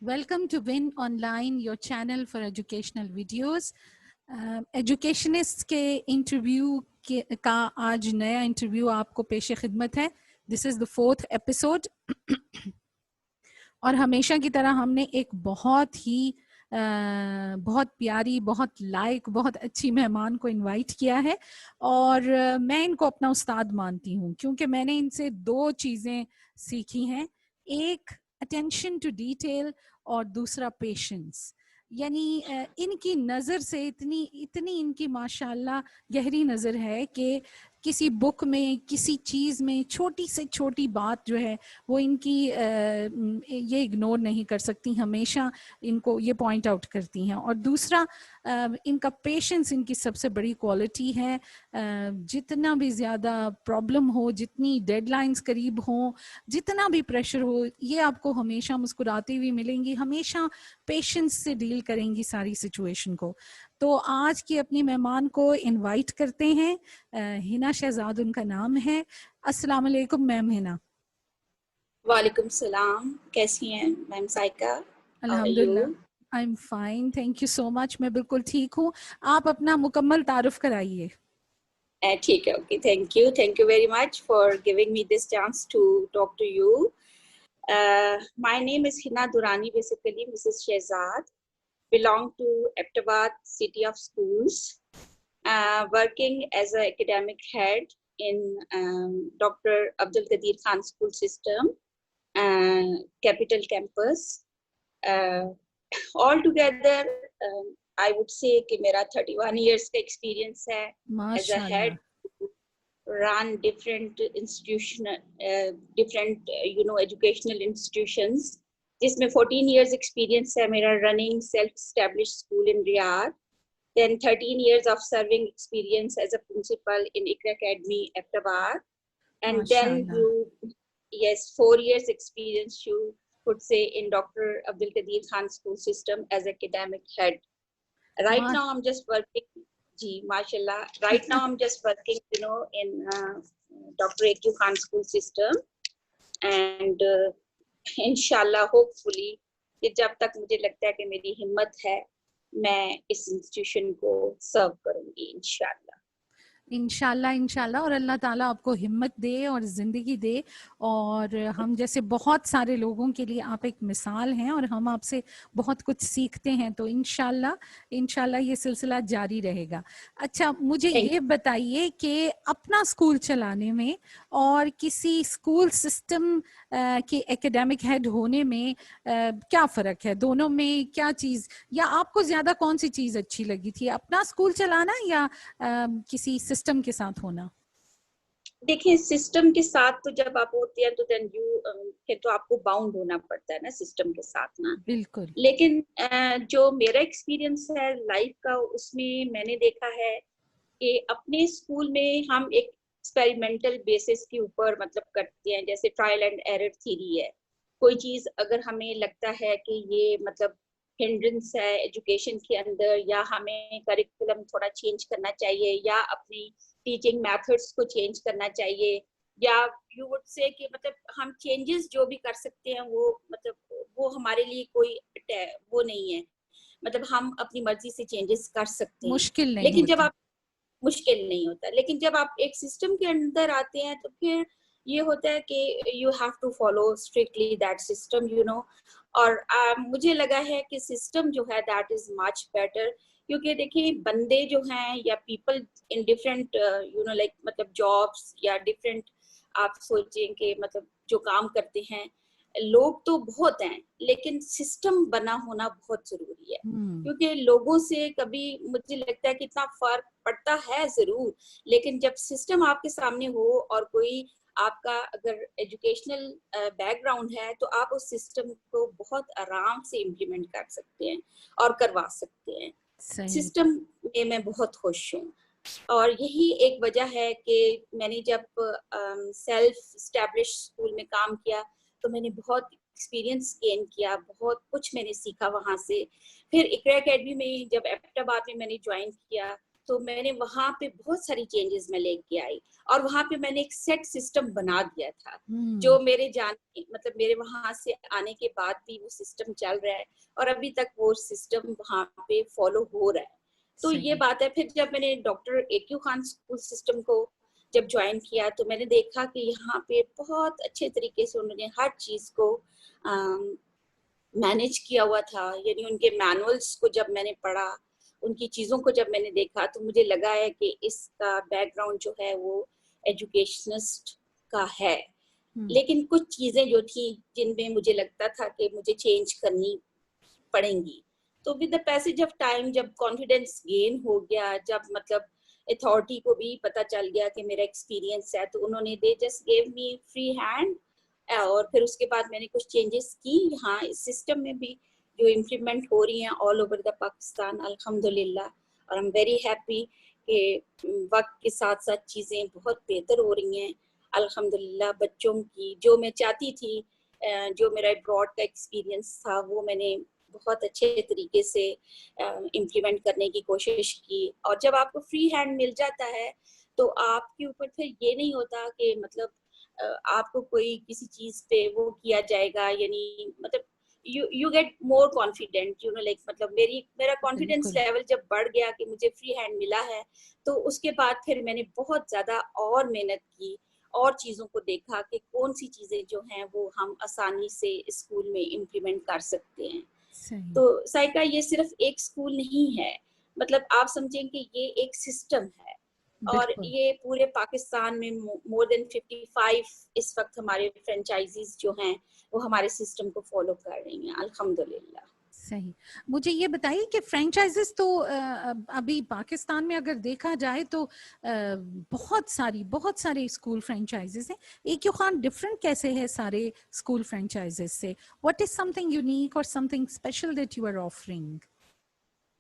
Welcome to Win Online, your channel for educational videos. Educationist के interview का आज नया इंटरव्यू आपको पेश खिदमत है. This is the 4th episode. और हमेशा की तरह हमने एक बहुत प्यारी, बहुत लायक, बहुत अच्छी मेहमान को इनवाइट किया है. और मैं इनको अपना उस्ताद मानती हूँ क्योंकि मैंने इनसे 2 चीज़ें सीखी हैं. एक अटेंशन टू डिटेल और दूसरा पेशेंस. यानी इनकी नज़र से इतनी इनकी माशाल्लाह गहरी नज़र है कि किसी बुक में, किसी चीज़ में छोटी से छोटी बात जो है वो इनकी ये इग्नोर नहीं कर सकती, हमेशा इनको ये पॉइंट आउट करती हैं. और दूसरा इनका पेशेंस इनकी सबसे बड़ी क्वालिटी है. जितना भी ज़्यादा प्रॉब्लम हो, जितनी डेडलाइंस करीब हो, जितना भी प्रेशर हो, ये आपको हमेशा मुस्कुराती हुई मिलेंगी, हमेशा पेशेंस से डील करेंगी सारी सिचुएशन को. तो आज की अपनी मेहमान को इनवाइट करते हैं. हिना शहजाद उनका नाम है. अस्सलाम वालेकुम मैम हिना. वालेकुम सलाम. कैसी हैं मैम साइका? अल्हम्दुलिल्लाह, I am fine, thank you so much. मैं बिल्कुल ठीक हूँ. आप अपना मुकम्मल तारुफ कराइए. ठीक है. Okay, thank you very much for giving me this chance to talk to you. My name is Hina Durrani, basically Mrs Shahzad, belong to Aptabad City of Schools, working as an academic head in Dr. Abdul Qadir Khan School System, Capital Campus. All together, I would say कि मेरा 31 years का experience है as a head, run different educational institutions, जिसमें 14 years experience है मेरा running self-established school in Riyadh. Then 13 years of serving experience as a principal in Iqra Academy, Aptabad. And then 4 years experience you could say in Dr. Abdul Qadir Khan School System as academic head. Right now I'm just working, mashallah. Right now I'm just working, in Dr. A.Q. Khan School System. And इंशाल्लाह hopefully कि जब तक मुझे लगता है कि मेरी हिम्मत है, मैं इस इंस्टीट्यूशन को सर्व करूंगी इंशाल्लाह. और अल्लाह ताला आपको हिम्मत दे और ज़िंदगी दे. और हम जैसे बहुत सारे लोगों के लिए आप एक मिसाल हैं और हम आपसे बहुत कुछ सीखते हैं. तो इंशाल्लाह ये सिलसिला जारी रहेगा. अच्छा, मुझे ये बताइए कि अपना स्कूल चलाने में और किसी स्कूल सिस्टम के एकेडमिक हेड होने में क्या फ़र्क है? दोनों में क्या चीज़, या आपको ज़्यादा कौन सी चीज़ अच्छी लगी थी, अपना स्कूल चलाना या किसी सिस्टम के साथ होना? देखिए, सिस्टम के साथ तो जब आप होते हैं तो देन तो आपको बाउंड होना पड़ता है ना सिस्टम के साथ ना. बिल्कुल. लेकिन जो मेरा एक्सपीरियंस है लाइफ का, उसमें मैंने देखा है कि अपने स्कूल में हम एक एक्सपेरिमेंटल बेसिस के ऊपर मतलब करते हैं, जैसे ट्रायल एंड एरर थ्योरी है. कोई चीज अगर हमें लगता है कि ये मतलब हिंड्रेंस है एजुकेशन के अंदर, या हमें करिकुलम थोड़ा चेंज करना चाहिए, या अपनी टीचिंग मेथड्स को चेंज करना चाहिए, या यू वुड से कि मतलब हम चेंजेस जो भी कर सकते हैं वो हमारे लिए कोई वो नहीं है, मतलब हम अपनी मर्जी से चेंजेस कर सकते हैं. मुश्किल नहीं लेकिन होता. जब आप मुश्किल नहीं होता, लेकिन जब आप एक सिस्टम के अंदर आते हैं तो फिर ये होता है कि you have to follow strictly that system, और मुझे लगा है कि सिस्टम जो है दैट इज मच बेटर. क्योंकि देखिए, बंदे जो हैं या पीपल इन डिफरेंट लाइक मतलब जॉब्स या डिफरेंट, आप सोचें कि मतलब जो काम करते हैं, लोग तो बहुत हैं, लेकिन सिस्टम बना होना बहुत जरूरी है. क्योंकि लोगों से कभी मुझे लगता है कि इतना फर्क पड़ता है जरूर, लेकिन जब सिस्टम आपके सामने हो और कोई आपका अगर एजुकेशनल बैकग्राउंड है, तो आप उस सिस्टम को बहुत आराम से इम्प्लीमेंट कर सकते हैं और करवा सकते हैं. सिस्टम में मैं बहुत खुश हूँ, और यही एक वजह है कि मैंने जब सेल्फ एस्टैब्लिश स्कूल में काम किया तो मैंने बहुत एक्सपीरियंस गेन किया, बहुत कुछ मैंने सीखा वहाँ से. फिर इकरा एकेडमी में जब एबटाबाद में मैंने ज्वाइन किया तो मैंने वहां पे बहुत सारी चेंजेस मैं लेके आई, और वहां पे मैंने एक सेट सिस्टम बना दिया था, जो मेरे जाने मतलब मेरे वहां से आने के बाद भी वो सिस्टम चल रहा है, और अभी तक वो सिस्टम वहां पे फॉलो हो रहा है। तो ये बात है। फिर जब मैंने doctor AQ Khan school system को जब ज्वाइन किया, तो मैंने देखा कि यहाँ पे बहुत अच्छे तरीके से उन्होंने हर चीज को मैनेज किया हुआ था। यानी उनके मैनुअल्स को जब मैंने पढ़ा, उनकी चीजों को जब मैंने देखा, तो मुझे लगा है कि इसका बैकग्राउंड जो है वो एजुकेशनिस्ट का है। लेकिन कुछ चीजें जो थी जिनमें मुझे लगता था कि मुझे चेंज करनी पड़ेंगी। तो with the passage of time, जब कॉन्फिडेंस गेन हो गया, जब मतलब अथॉरिटी को भी पता चल गया कि मेरा एक्सपीरियंस है, तो उन्होंने they just gave me free hand. और फिर उसके बाद मैंने कुछ चेंजेस की यहाँ इस सिस्टम में भी, जो इम्प्लीमेंट हो रही हैं ऑल ओवर द पाकिस्तान, अल्हम्दुलिल्लाह। और आई एम वेरी हैप्पी कि वक्त के साथ साथ चीज़ें बहुत बेहतर हो रही हैं अल्हम्दुलिल्लाह। बच्चों की जो मैं चाहती थी, जो मेरा अब्रॉड का एक्सपीरियंस था, वो मैंने बहुत अच्छे तरीके से इम्प्लीमेंट करने की कोशिश की। और जब आपको फ्री हैंड मिल जाता है, तो आपके ऊपर फिर ये नहीं होता कि मतलब आपको कोई किसी चीज पे वो किया जाएगा, यानी मतलब you get more confident, you know, like मतलब मेरा कॉन्फिडेंस लेवल जब बढ़ गया कि मुझे फ्री हैंड मिला है, तो उसके बाद फिर मैंने बहुत ज्यादा और मेहनत की, और चीजों को देखा कि कौन सी चीजें जो हैं वो हम आसानी से स्कूल में इम्प्लीमेंट कर सकते हैं। तो साइका ये सिर्फ एक स्कूल नहीं है, मतलब आप समझें कि ये एक सिस्टम है, और ये पूरे पाकिस्तान में मोर देन 55 इस वक्त हमारे फ्रेंचाइजीज जो हैं वो हमारे सिस्टम को फॉलो कर रही हैं अल्हम्दुलिल्लाह। सही। मुझे ये बताइए कि फ्रेंचाइजेस तो अभी पाकिस्तान में अगर देखा जाए तो बहुत सारे स्कूल फ्रेंचाइजेस हैं। AQ खान डिफरेंट कैसे है सारे स्कूल फ्रेंचाइजेस से? व्हाट इज समथिंग यूनिक और something special that you are offering?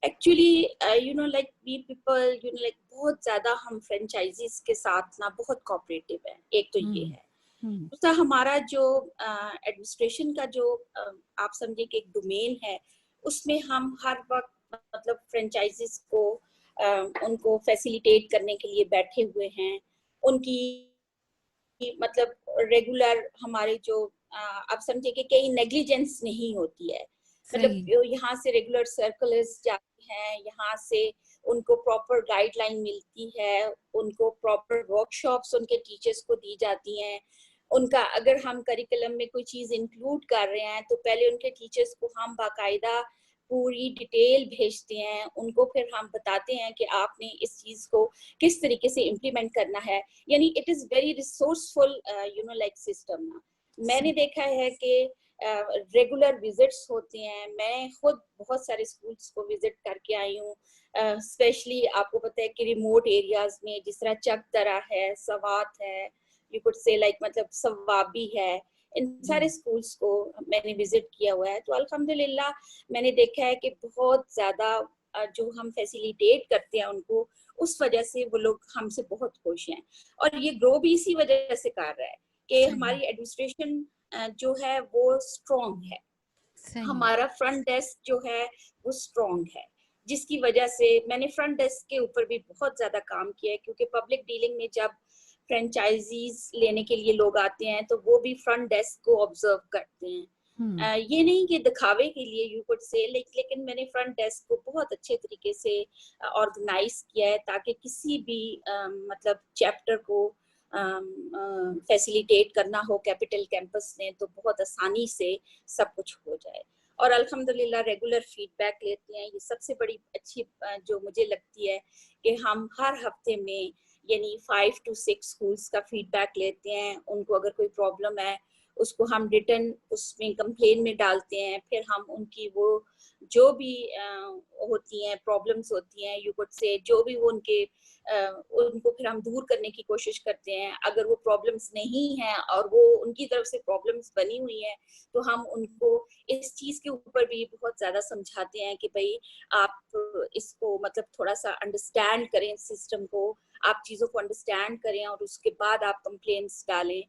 Actually you know like we people, you know like बहुत ज्यादा हम फ्रेंचाइजीज के साथ ना बहुत कोऑपरेटिव है, एक तो ये है। दूसरा हमारा जो एडमिनिस्ट्रेशन का जो आप समझे कि एक डोमेन है, उसमें हम हर वक्त मतलब फ्रेंचाइजीज को उनको फैसिलिटेट करने के लिए बैठे हुए हैं। उनकी मतलब रेगुलर हमारे जो आप समझे कि कहीं नेग्लिजेंस नहीं होती है, मतलब यहाँ से रेगुलर सर्कुलर्स जाती हैं, यहाँ से उनको प्रॉपर गाइडलाइन मिलती है, उनको प्रॉपर वर्कशॉप्स उनके टीचर्स को दी जाती हैं। उनका अगर हम करिकुलम में कोई चीज इंक्लूड कर रहे हैं, तो पहले उनके टीचर्स को हम बाकायदा पूरी डिटेल भेजते हैं, उनको फिर हम बताते हैं कि आपने इस चीज को किस तरीके से इम्प्लीमेंट करना है। यानी it is very resourceful you know like system ना। मैंने देखा है कि रेगुलर विजिट्स होते हैं। मैं खुद बहुत सारे स्कूल्स को विजिट करके आई हूँ, स्पेशली आपको पता है कि रिमोट एरियाज में, जिस तरह चक दरा है, सवात है, यू कुड से लाइक मतलब सवाबी है, इन सारे स्कूल्स को मैंने विजिट किया हुआ है। तो अल्हम्दुलिल्लाह मैंने देखा है कि बहुत ज्यादा जो हम फैसिलिटेट करते हैं उनको, उस वजह से वो लोग हमसे बहुत खुश हैं। और ये ग्रो भी इसी वजह से कर रहा है कि हमारी एडमिनिस्ट्रेशन जो है वो स्ट्रॉन्ग है, हमारा फ्रंट डेस्क जो है वो स्ट्रॉन्ग है, जिसकी वजह से मैंने फ्रंट डेस्क के ऊपर भी बहुत ज्यादा काम किया है। क्योंकि पब्लिक डीलिंग में जब फ्रेंचाइजीज लेने के लिए लोग आते हैं, तो वो भी फ्रंट डेस्क को ऑब्जर्व करते हैं। ये नहीं कि दिखावे के लिए यू कुड से, लेकिन मैंने फ्रंट डेस्क को बहुत अच्छे तरीके से ऑर्गेनाइज किया है, ताकि किसी भी मतलब चैप्टर को फैसिलिटेट करना हो कैपिटल कैंपस में, तो बहुत आसानी से सब कुछ हो जाए। और अल्हम्दुलिल्लाह रेगुलर फीडबैक लेते हैं। ये सबसे बड़ी अच्छी जो मुझे लगती है कि हम हर हफ्ते में यानी 5 to 6 स्कूल्स का फीडबैक लेते हैं। उनको अगर कोई प्रॉब्लम है, उसको हम रिटर्न उसमें कंप्लेन में डालते हैं। फिर हम उनकी वो जो भी होती हैं प्रॉब्लम्स होती हैं, यू कुड से जो भी वो उनके उनको फिर हम दूर करने की कोशिश करते हैं। अगर वो प्रॉब्लम्स नहीं है और वो उनकी तरफ से प्रॉब्लम्स बनी हुई है, तो हम उनको इस चीज के ऊपर भी बहुत ज्यादा समझाते हैं कि भाई आप इसको मतलब थोड़ा सा अंडरस्टैंड करें सिस्टम को, आप चीजों को अंडरस्टैंड करें और उसके बाद आप कंप्लेंट्स डालें।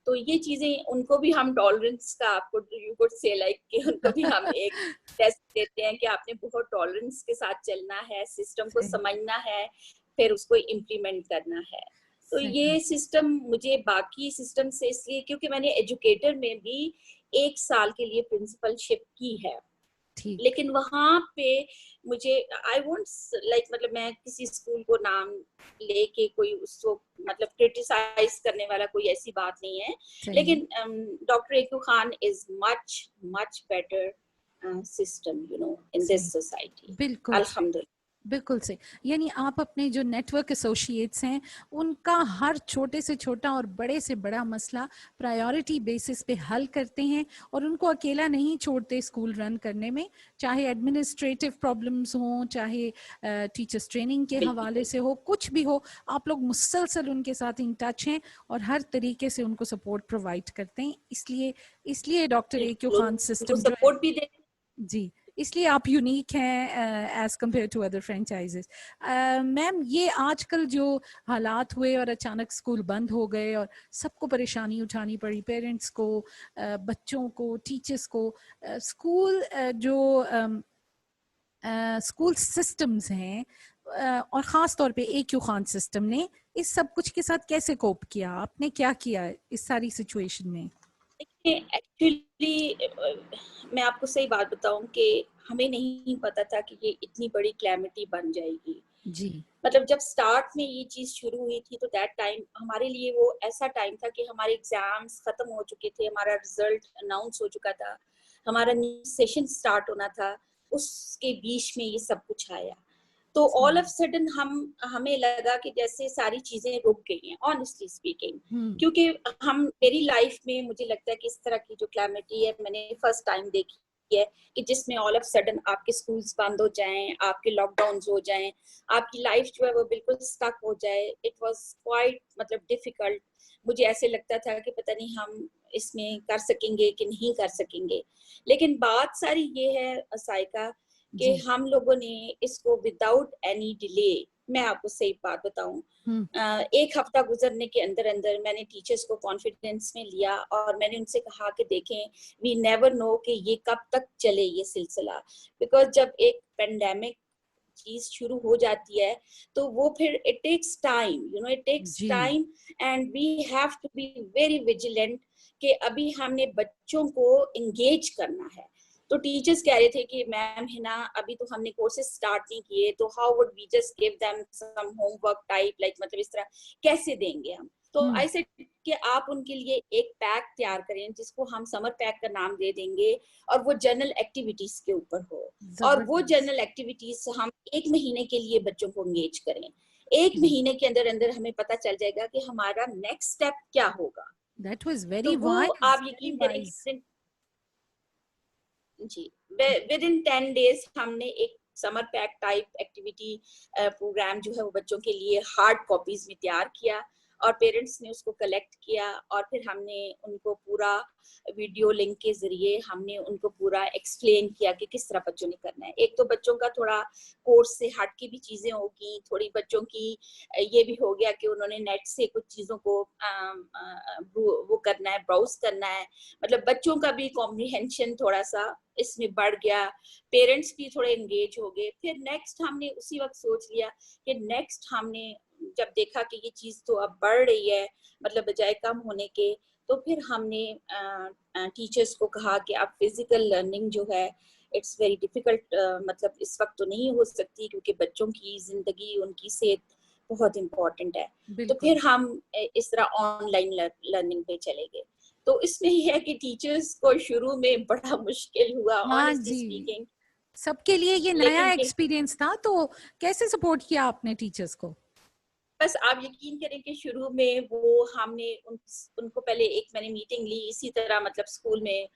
तो ये चीजें उनको भी हम टॉलरेंस का, आपको यू कुड से लाइक कि उनको भी हम एक टेस्ट देते हैं कि आपने बहुत टॉलरेंस के साथ चलना है, सिस्टम को सही समझना है, फिर उसको इम्प्लीमेंट करना है। तो सही ये सिस्टम मुझे बाकी सिस्टम से इसलिए, क्योंकि मैंने एजुकेटर में भी 1 साल के लिए प्रिंसिपलशिप की है, ठीक लेकिन वहां पे मुझे आई वोंट लाइक, मतलब मैं किसी स्कूल को नाम लेके कोई उसको मतलब क्रिटिसाइज करने वाला कोई ऐसी बात नहीं है, सही लेकिन डॉक्टर एकू Khan is much much better system you know इन सही दिस सोसाइटी, बिल्कुल सही अल्हम्दुलिल्लाह। बिल्कुल सही। यानी आप अपने जो नेटवर्क एसोसिएट्स हैं उनका हर छोटे से छोटा और बड़े से बड़ा मसला प्रायोरिटी बेसिस पे हल करते हैं और उनको अकेला नहीं छोड़ते स्कूल रन करने में, चाहे एडमिनिस्ट्रेटिव प्रॉब्लम्स हों, चाहे टीचर्स ट्रेनिंग के हवाले से हो, कुछ भी हो, आप लोग मुसलसल उनके साथ इन टच हैं और हर तरीके से उनको सपोर्ट प्रोवाइड करते हैं। इसलिए इसलिए डॉक्टर ए क्यू खान उनको सिस्टम जो है, सपोर्ट भी दे। जी, इसलिए आप यूनिक हैं as compare to other franchises. Ma'am, ये आजकल जो हालात हुए और अचानक स्कूल बंद हो गए और सबको परेशानी उठानी पड़ी, पेरेंट्स को, बच्चों को, टीचर्स को, स्कूल जो स्कूल सिस्टम्स हैं और ख़ास तौर पे ए क्यू खान सिस्टम ने इस सब कुछ के साथ कैसे कोप किया? आपने क्या किया इस सारी सिचुएशन में? एक्चुअली मैं आपको सही बात बताऊं कि हमें नहीं पता था कि ये इतनी बड़ी क्लैमिटी बन जाएगी। जी मतलब जब स्टार्ट में ये चीज शुरू हुई थी तो दैट टाइम हमारे लिए वो ऐसा टाइम था कि हमारे एग्जाम्स खत्म हो चुके थे, हमारा रिजल्ट अनाउंस हो चुका था, हमारा न्यू सेशन स्टार्ट होना था, उसके बीच में ये सब कुछ आया। तो ऑल ऑफ सडन हमें लगा कि जैसे सारी चीजें रुक गई हैं, ऑनेस्टली स्पीकिंग। क्योंकि हम मेरी लाइफ में मुझे लगता है कि इस तरह की जो क्लैमिटी है मैंने फर्स्ट टाइम देखी है कि जिसमें ऑल ऑफ सडन आपके स्कूल्स बंद हो जाएं, आपके लॉकडाउन हो जाएं, आपकी लाइफ जो है वो बिल्कुल स्टक हो जाए। इट वाज क्वाइट मतलब डिफिकल्ट। मुझे ऐसे लगता था कि पता नहीं हम इसमें कर सकेंगे कि नहीं कर सकेंगे। लेकिन बात सारी ये है साइका कि हम लोगों ने इसको विदाउट एनी डिले, मैं आपको सही बात बताऊं, 1 हफ्ता गुजरने के अंदर अंदर मैंने टीचर्स को कॉन्फिडेंस में लिया और मैंने उनसे कहा कि देखें, वी नेवर नो कि ये कब तक चले ये सिलसिला। बिकॉज जब एक पेंडेमिक चीज शुरू हो जाती है तो वो फिर it takes time, you know, it takes the time and we have to be very vigilant कि अभी हमने बच्चों को एंगेज करना है। तो टीचर्स कह रहे थे कि मैम है ना, अभी तो हमने कोर्सेज स्टार्ट नहीं किए, तो how would we just give them some homework type, like मतलब इस तरह कैसे देंगे हम। तो आई सेड कि आप उनके लिए एक पैक तैयार करें जिसको हम समर पैक का नाम दे देंगे और वो जनरल एक्टिविटीज के ऊपर हो, और वो जनरल एक्टिविटीज हम 1 महीने के लिए बच्चों को एंगेज करें। 1 महीने के अंदर अंदर हमें पता चल जाएगा कि हमारा नेक्स्ट स्टेप क्या होगा। That was very तो वो wise, आप very यकीन करें wise. कि जी विद इन 10 days हमने एक summer pack type activity programme जो है वो बच्चों के लिए हार्ड कॉपीज में तैयार किया और पेरेंट्स ने उसको कलेक्ट किया और फिर हमने उनको पूरा वीडियो लिंक के जरिए हमने उनको पूरा एक्सप्लेन किया कि किस तरह बच्चों ने करना है। एक तो बच्चों का थोड़ा कोर्स से हट के भी चीजें होगी, थोड़ी बच्चों की ये भी हो गया कि उन्होंने नेट से कुछ चीजों को वो करना है, ब्राउज करना है। मतलब बच्चों का भी कॉम्प्रिहेंशन थोड़ा सा इसमें बढ़ गया, पेरेंट्स भी थोड़े एंगेज हो गए। फिर नेक्स्ट हमने उसी वक्त सोच लिया कि नेक्स्ट हमने जब देखा कि ये चीज तो अब बढ़ रही है, मतलब बजाय कम होने के, तो फिर हमने टीचर्स को कहा कि अब फिजिकल लर्निंग जो है इट्स वेरी डिफिकल्ट, मतलब इस वक्त तो नहीं हो सकती क्योंकि बच्चों की जिंदगी, उनकी सेहत बहुत इम्पोर्टेंट है। तो फिर हम इस तरह ऑनलाइन लर्निंग पे चले गए। तो इसमें यह है कि टीचर्स को शुरू में बड़ा मुश्किल हुआ, हाँ ऑनेस्टली जी, स्पीकिंग। सबके लिए ये नया लेकिन एक्सपीरियंस था, तो कैसे सपोर्ट किया आपने टीचर्स को? बस आप यकीन करें कि शुरू में वो हमने उनको पहले एक मैंने मीटिंग ली इसी तरह, मतलब स्कूल में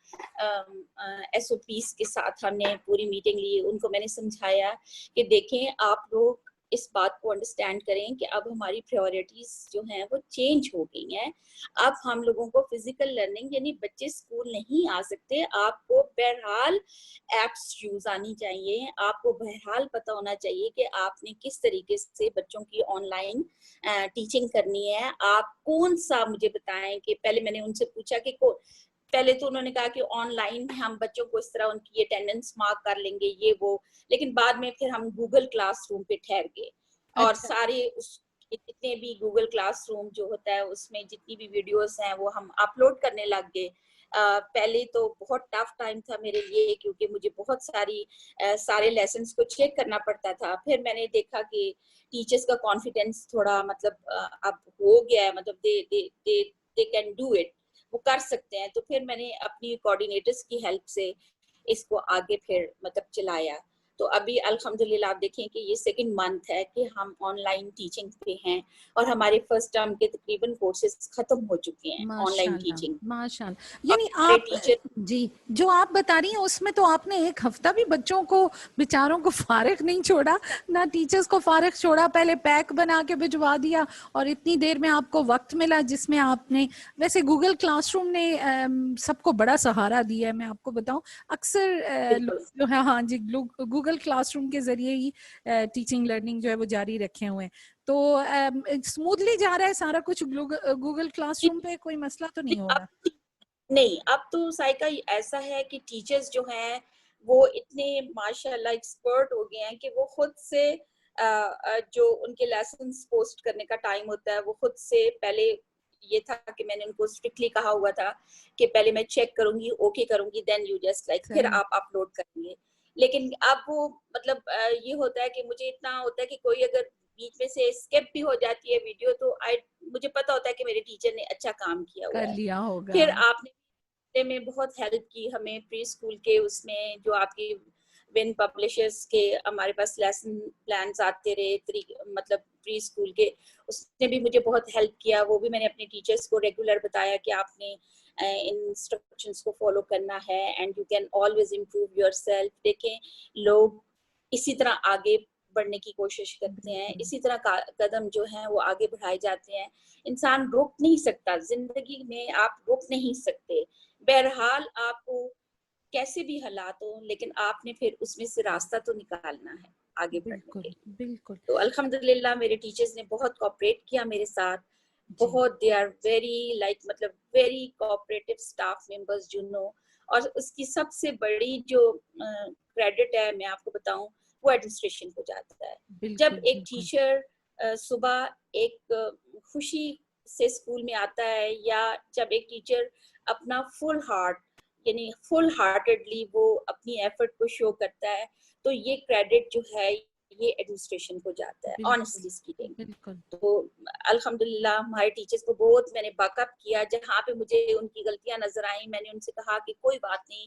SOPs के साथ हमने पूरी मीटिंग ली। उनको मैंने समझाया कि देखें, आप लोग इस बात को अंडरस्टैंड करें कि अब हमारी प्रायोरिटीज जो हैं वो चेंज हो गई हैं। अब हम लोगों को फिजिकल लर्निंग, यानी बच्चे स्कूल नहीं आ सकते, आपको बहरहाल एप्स यूज आनी चाहिए, आपको बहरहाल पता होना चाहिए कि आपने किस तरीके से बच्चों की ऑनलाइन टीचिंग करनी है। आप कौन सा मुझे बताएं कि पहले मैंने उनसे पूछा कि पहले तो उन्होंने कहा कि ऑनलाइन हम बच्चों को इस तरह उनकी अटेंडेंस मार्क कर लेंगे ये वो, लेकिन बाद में फिर हम गूगल क्लासरूम पे ठहर गए और अच्छा। सारे उस जितने भी गूगल क्लासरूम जो होता है उसमें जितनी भी वीडियोस हैं वो हम अपलोड करने लग गए। पहले तो बहुत टफ टाइम था मेरे लिए क्योंकि मुझे बहुत सारे लेसन्स को चेक करना पड़ता था। फिर मैंने देखा कि टीचर्स का कॉन्फिडेंस थोड़ा मतलब अब हो गया है, मतलब दे कैन डू इट, वो कर सकते हैं। तो फिर मैंने अपनी कोऑर्डिनेटर्स की हेल्प से इसको आगे फिर मतलब चलाया। तो अभी अल्हम्दुलिल्लाह आप देखें कि ये सेकंड मंथ है कि हम ऑनलाइन टीचिंग पे हैं और हमारे फर्स्ट टर्म के तकरीबन कोर्सेज खत्म हो चुके हैं ऑनलाइन माशाल्लाह, टीचिंग। माशाल्लाह। और यानी हमारे आप टीचर जी, जो आप बता रही हैं उसमें तो आपने एक हफ्ता भी बच्चों को बेचारों को फारिग नहीं छोड़ा, ना टीचर्स को फारिग छोड़ा, पहले पैक बना के भिजवा दिया और इतनी देर में आपको वक्त मिला जिसमें आपने, वैसे गूगल क्लासरूम ने सबको बड़ा सहारा दिया है, मैं आपको बताऊं। अक्सर लोग बिल्कुल जो है, हाँ जी, लोग गूगल क्लासरूम के जरिए ही टीचिंग लर्निंग जो है वो जारी रखे हुए हैं। तो स्मूथली जा रहा है सारा कुछ गूगल क्लासरूम पे, कोई मसला तो नहीं हो अब रहा? नहीं, अब तो साइका ऐसा है कि टीचर्स जो हैं वो इतने माशाल्लाह एक्सपर्ट हो गए हैं कि वो खुद से जो उनके लेसन्स पोस्ट करने का टाइम होता है वो खुद से, पहले ये था कि मैंने उनको स्ट्रिक्टली कहा हुआ था कि पहले मैं चेक करूंगी, ओके करूंगी, देन यू जस्ट लाइक फिर सही। आप अपलोड करेंगे। लेकिन अब वो मतलब ये होता है कि मुझे इतना होता है कि कोई अगर बीच में से स्किप भी हो जाती है वीडियो तो आई, मुझे पता होता है कि मेरे टीचर ने अच्छा काम किया हुआ कर है। लिया होगा। फिर आपने में बहुत हेल्प की हमें प्री स्कूल के, उसमें जो आपकी विन पब्लिशर्स के हमारे पास लेसन प्लान्स आते रहे मतलब प्री स्कूल के, उसने भी मुझे बहुत हेल्प किया। वो भी मैंने अपने टीचर्स को रेगुलर बताया कि आपने इंस्ट्रक्शंस को फॉलो करना है and you can always improve yourself. देखें, लोग इसी तरह आगे बढ़ने की कोशिश करते हैं, बिल्कुल। इसी तरह कदम जो हैं वो आगे बढ़ाए जाते हैं। इंसान रुक नहीं सकता जिंदगी में, आप रुक नहीं सकते। बहरहाल आपको कैसे भी हालात हो लेकिन आपने फिर उसमें से रास्ता तो निकालना है आगे बढ़ने बिल्कुल। के लिए। बिल्कुल। तो अल्हम्दुलिल्लाह मेरे टीचर्स ने बहुत कोऑपरेट किया मेरे साथ, जी। बहुत, दे आर वेरी लाइक मतलब very cooperative staff members you know. और उसकी सबसे बड़ी जो क्रेडिट है मैं आपको बताऊं, वो एडमिनिस्ट्रेशन को जाता है। जब बिल्कुल। एक बिल्कुल। टीचर सुबह एक खुशी से स्कूल में आता है, या जब एक टीचर अपना फुल हार्ट यानी फुल हार्टेडली वो अपनी एफर्ट को शो करता है, तो ये क्रेडिट जो है ये एडमिनिस्ट्रेशन को जाता है बिल्कुल। Honestly speaking. बिल्कुल। तो अल्हम्दुलिल्लाह हमारे टीचर्स को बहुत मैंने बैकअप किया, जहाँ पे मुझे उनकी गलतियां नजर आई मैंने उनसे कहा कि कोई बात नहीं,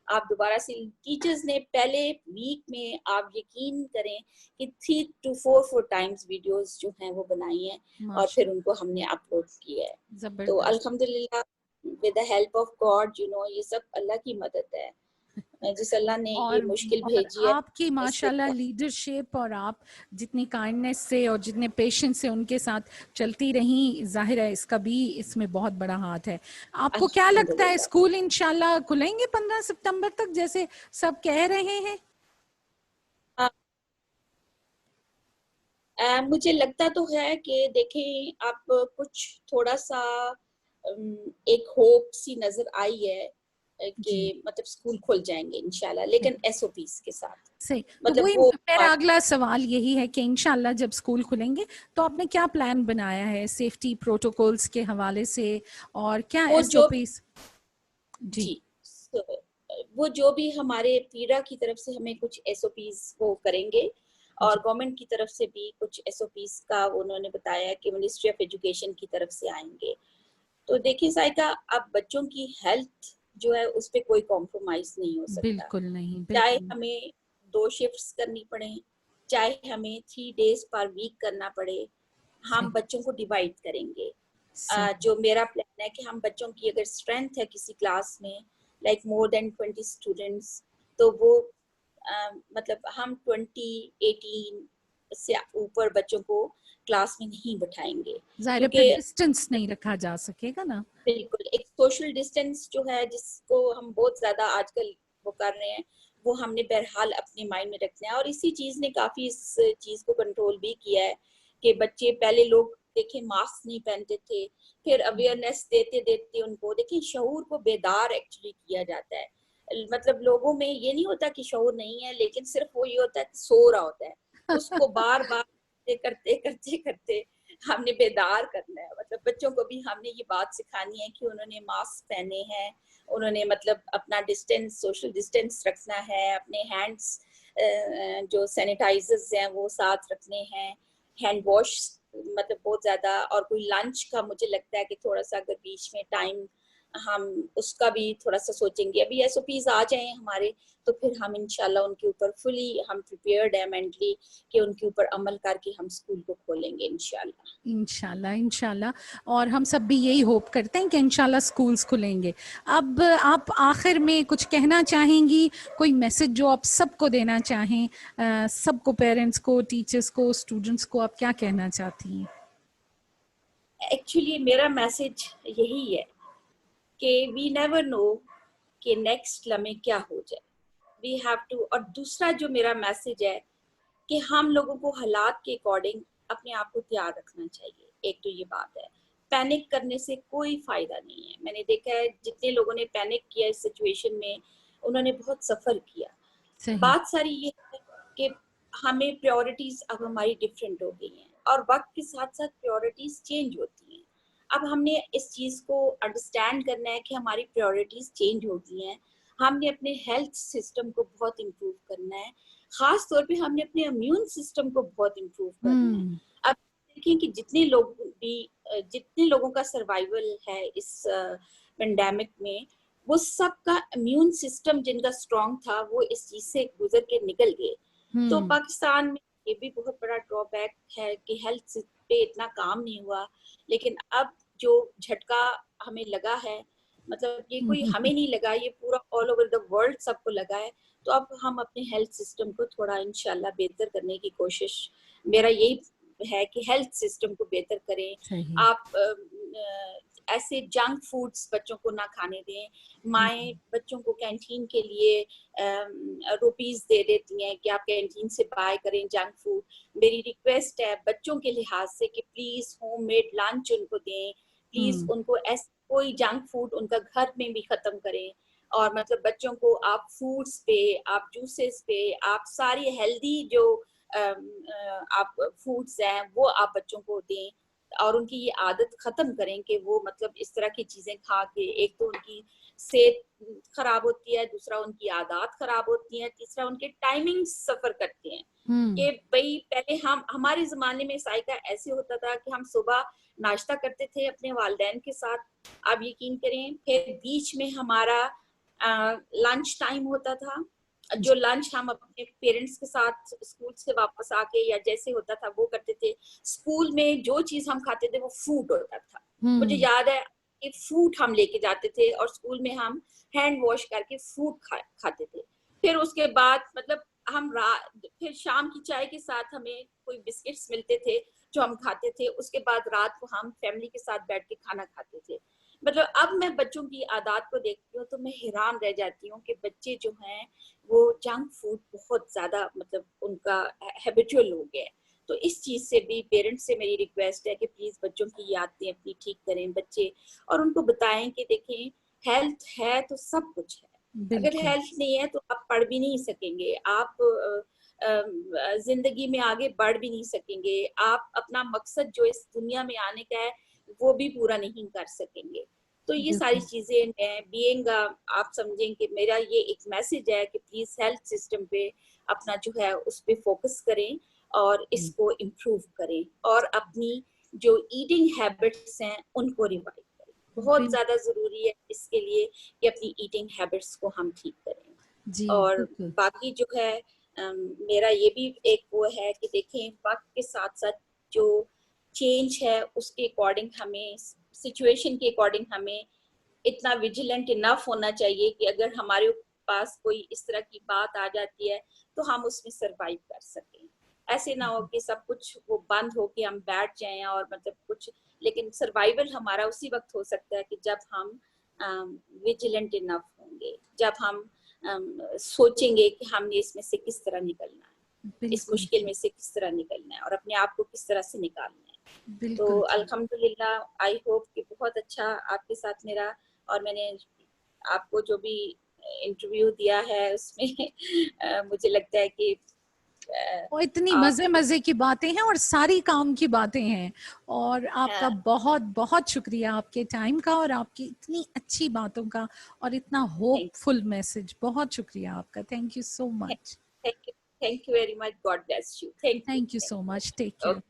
आप दोबारा से। टीचर्स ने पहले वीक में आप यकीन करें कि 3 to 4 टाइम्स वीडियोस जो हैं वो बनाई हैं और फिर माशा उनको हमने अपलोड किया है। तो जबरदस्त। अल्हम्दुलिल्लाह with the help of God you know, ये सब अल्लाह की मदद है। जिस अल्लाह ने ये और मुश्किल और भेजी है आपकी उससे माशाल्लाह लीडरशिप, और आप जितनी काइंडनेस से और जितने पेशेंस से उनके साथ चलती रही, जाहिर है इसका भी इसमें बहुत बड़ा हाथ है। आपको क्या लगता है अल्हम्दुलिल्लाह। स्कूल इंशाल्लाह खुलेंगे 15 सितंबर तक जैसे सब कह रहे हैं? मुझे लगता तो है कि देखें आप कुछ थोड़ा सा एक होप सी नजर आई है जी। कि मतलब स्कूल खुल जाएंगे इंशाल्लाह, लेकिन एसओपीज के साथ। सही। तो मतलब वही वो मेरा अगला सवाल यही है कि इंशाल्लाह जब स्कूल खुलेंगे तो आपने क्या प्लान बनाया है सेफ्टी प्रोटोकॉल्स के हवाले से, और क्या वो जो एसओपीज? जी। जी वो जो भी हमारे पीरा की तरफ से हमें कुछ एसओपीज वो करेंगे, और जी। गवर्नमेंट की तरफ से भी कुछ एसओपीज का उन्होंने बताया कि मिनिस्ट्री ऑफ एजुकेशन की तरफ से आएंगे। तो देखिए साइका, अब बच्चों की हेल्थ जो है उस पर कोई कॉम्प्रोमाइज नहीं हो सकता। बिल्कुल नहीं, चाहे बिल्कुल। हमें 2 शिफ्ट्स करनी पड़े, चाहे हमें 3 days पर वीक करना पड़े, हम सही। बच्चों को डिवाइड करेंगे। सही। जो मेरा प्लान है कि हम बच्चों की अगर स्ट्रेंथ है किसी क्लास में लाइक मोर देन 20 स्टूडेंट्स, तो वो मतलब हम 20-18 से ऊपर बच्चों को क्लास में नहीं बिठाएंगे, जाहिर है फिर क्योंकि डिस्टेंस नहीं रखा जा सकेगा ना। बिल्कुल एक सोशल डिस्टेंस जो है जिसको हम बहुत ज्यादा आजकल वो कर रहे हैं, वो हमने बहरहाल अपने माइंड में रखना है। और इसी चीज ने काफी इस चीज को कंट्रोल भी किया है कि बच्चे, पहले लोग देखें मास्क नहीं पहनते थे, फिर अवेयरनेस देते देते उनको देखें शऊर को बेदार एक्चुअली किया जाता है। मतलब लोगों में ये नहीं होता कि शऊर नहीं है, लेकिन सिर्फ वो ये होता है कि सो रहा होता है, उसको बार बार करते करते करते हमने बेदार करना है। मतलब बच्चों को भी हमने ये बात सिखानी है कि उन्होंने मास्क पहने हैं, उन्होंने मतलब अपना डिस्टेंस, सोशल डिस्टेंस रखना है, अपने हैंड्स जो सैनिटाइजर्स हैं वो साथ रखने हैं, हैंड वॉश मतलब बहुत ज्यादा। और कोई लंच का मुझे लगता है कि थोड़ा सा अगर बीच में टाइम हम उसका भी थोड़ा सा सोचेंगे, अभी एसओपीज आ जाए हमारे तो फिर हम इंशाल्लाह उनके ऊपर फुली हम प्रिपेयर्ड है मेंटली कि उनके ऊपर अमल करके हम स्कूल को खोलेंगे इंशाल्लाह। इंशाल्लाह इंशाल्लाह। और हम सब भी यही होप करते हैं कि इंशाल्लाह स्कूल्स खुलेंगे। अब आप आखिर में कुछ कहना चाहेंगी, कोई मैसेज जो आप सबको देना चाहें, सबको, पेरेंट्स को, टीचर्स को, स्टूडेंट्स को, आप क्या कहना चाहती हैं? एक्चुअली मेरा मैसेज यही है कि वी नेवर नो कि नेक्स्ट लम्हे क्या हो जाए, वी हैव टू। और दूसरा जो मेरा मैसेज है कि हम लोगों को हालात के अकॉर्डिंग अपने आप को तैयार रखना चाहिए। एक तो ये बात है, पैनिक करने से कोई फायदा नहीं है। मैंने देखा है जितने लोगों ने पैनिक किया इस सिचुएशन में उन्होंने बहुत सफर किया। सही। बात सारी ये है कि हमें प्रायोरिटीज अब हमारी डिफरेंट हो गई हैं और वक्त के साथ साथ प्रायोरिटीज चेंज होती हैं। अब हमने इस चीज को अंडरस्टैंड करना है कि हमारी प्रायोरिटीज चेंज हो गई हैं। हमने अपने हेल्थ सिस्टम को बहुत इम्प्रूव करना है, खास तौर पे हमने अपने इम्यून सिस्टम को बहुत इम्प्रूव करना है। अब देखें कि जितने लोगों का सर्वाइवल है इस पेंडेमिक में, वो सबका इम्यून सिस्टम जिनका स्ट्रांग था वो इस चीज से गुजर के निकल गए। तो पाकिस्तान में ये भी बहुत बड़ा ड्रॉबैक है कि हेल्थ पे इतना काम नहीं हुआ, लेकिन अब जो झटका हमें लगा है, मतलब ये कोई हमें नहीं लगा, ये पूरा ऑल ओवर द वर्ल्ड सबको लगा है। तो अब हम अपने हेल्थ सिस्टम को थोड़ा इंशाल्लाह बेहतर करने की कोशिश, मेरा यही है कि हेल्थ सिस्टम को बेहतर करें। सही। आप ऐसे जंक फूड्स बच्चों को ना खाने दें। माएँ बच्चों को कैंटीन के लिए रुपीस दे देती हैं कि आप कैंटीन से बाय करें जंक फूड। मेरी रिक्वेस्ट है बच्चों के लिहाज से कि प्लीज होममेड लंच उनको दें, प्लीज उनको ऐसे कोई जंक फूड उनका घर में भी खत्म करें। और मतलब बच्चों को आप फ्रूट्स पे, आप जूसेस पे, आप सारी हेल्दी जो आप फूड्स हैं वो आप बच्चों को दें। और उनकी ये आदत खत्म करें कि वो मतलब इस तरह की चीजें खा के, एक तो उनकी सेहत खराब होती है, दूसरा उनकी आदत खराब होती है, तीसरा उनके टाइमिंग सफर करते हैं। कि भाई पहले हमारे जमाने में साइका ऐसे होता था कि हम सुबह नाश्ता करते थे अपने वालिदैन के साथ, आप यकीन करें, फिर बीच में हमारा लंच टाइम होता था, जो लंच हम अपने पेरेंट्स के साथ स्कूल से वापस आके या जैसे होता था वो करते थे। स्कूल में जो चीज हम खाते थे वो फ्रूट होता था। मुझे याद है कि फ्रूट हम लेके जाते थे और स्कूल में हम हैंड वॉश करके फ्रूट खाते थे। फिर उसके बाद मतलब फिर शाम की चाय के साथ हमें कोई बिस्किट्स मिलते थे जो हम खाते थे। उसके बाद रात को हम फैमिली के साथ बैठ के खाना खाते थे। मतलब अब मैं बच्चों की आदत को देखती हूँ तो मैं हैरान रह जाती हूँ कि बच्चे जो हैं वो जंक फूड बहुत ज्यादा मतलब उनका हैबिचुअल हो गया है। तो इस चीज से भी पेरेंट्स से मेरी रिक्वेस्ट है कि प्लीज बच्चों की आदतें अपनी ठीक करें बच्चे, और उनको बताएं कि देखें हेल्थ है तो सब कुछ है, अगर बिल्कुल। हेल्थ नहीं है तो आप पढ़ भी नहीं सकेंगे, आप जिंदगी में आगे बढ़ भी नहीं सकेंगे, आप अपना मकसद जो इस दुनिया में आने का है वो भी पूरा नहीं कर सकेंगे। तो ये सारी बिल्कुल। चीजें मैं बीइंग आप समझें कि मेरा ये एक मैसेज है कि प्लीज हेल्थ सिस्टम पे अपना जो है उस पे फोकस करें और इसको इम्प्रूव करें और अपनी जो ईटिंग हैबिट्स हैं उनको रिवाइव करें। बहुत ज्यादा जरूरी है इसके लिए कि अपनी ईटिंग हैबिट्स को हम ठीक करें। जी और बिल्कुल। बाकी जो है मेरा ये भी एक वो है कि देखें वक्त के साथ साथ जो चेंज है उसके अकॉर्डिंग हमें, सिचुएशन के अकॉर्डिंग हमें इतना विजिलेंट इनफ होना चाहिए कि अगर हमारे पास कोई इस तरह की बात आ जाती है तो हम उसमें सरवाइव कर सकें। ऐसे ना हो कि सब कुछ वो बंद हो के हम बैठ जाएं और मतलब कुछ, लेकिन सर्वाइवल हमारा उसी वक्त हो सकता है कि जब हम विजिलेंट इनफ होंगे, जब हम सोचेंगे कि हमने इसमें से किस तरह निकलना है। इस बिल्कुल मुश्किल में से किस तरह निकलना है और अपने आप को किस तरह से निकालना है। तो बिल्कुल ठीक। अल्हम्दुलिल्लाह आई होप कि बहुत अच्छा आपके साथ मेरा, और मैंने आपको जो भी इंटरव्यू दिया है उसमें मुझे लगता है कि और इतनी आप मजे मजे की बातें हैं और सारी काम की बातें हैं। और आपका बहुत बहुत शुक्रिया आपके टाइम का और आपकी इतनी अच्छी बातों का और इतना होपफुल मैसेज। बहुत शुक्रिया आपका। Thank you so much. Thank you very much, God bless you, thank you so much. Take you. Care.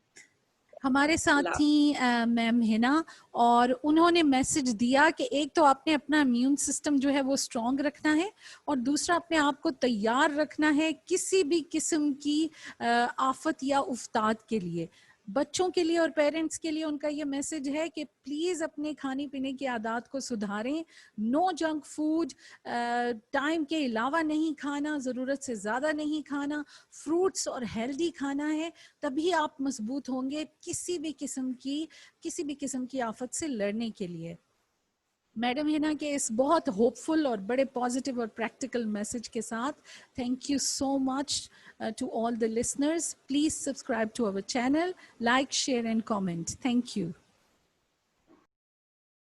हमारे साथ अल्लाह। थी मैम हिना, और उन्होंने मैसेज दिया कि एक तो आपने अपना इम्यून सिस्टम जो है वो स्ट्रांग रखना है, और दूसरा अपने आप को तैयार रखना है किसी भी किस्म की आफत या उफ्ताद के लिए। बच्चों के लिए और पेरेंट्स के लिए उनका ये मैसेज है कि प्लीज अपने खाने पीने की आदत को सुधारें। नो जंक फूड, टाइम के अलावा नहीं खाना, जरूरत से ज्यादा नहीं खाना, फ्रूट्स और हेल्दी खाना है। तभी आप मजबूत होंगे किसी भी किस्म की आफत से लड़ने के लिए। मैडम हिना के इस बहुत होपफुल और बड़े पॉजिटिव और प्रैक्टिकल मैसेज के साथ thank you so much to all the listeners. Please subscribe to our channel, like, share and comment. Thank you.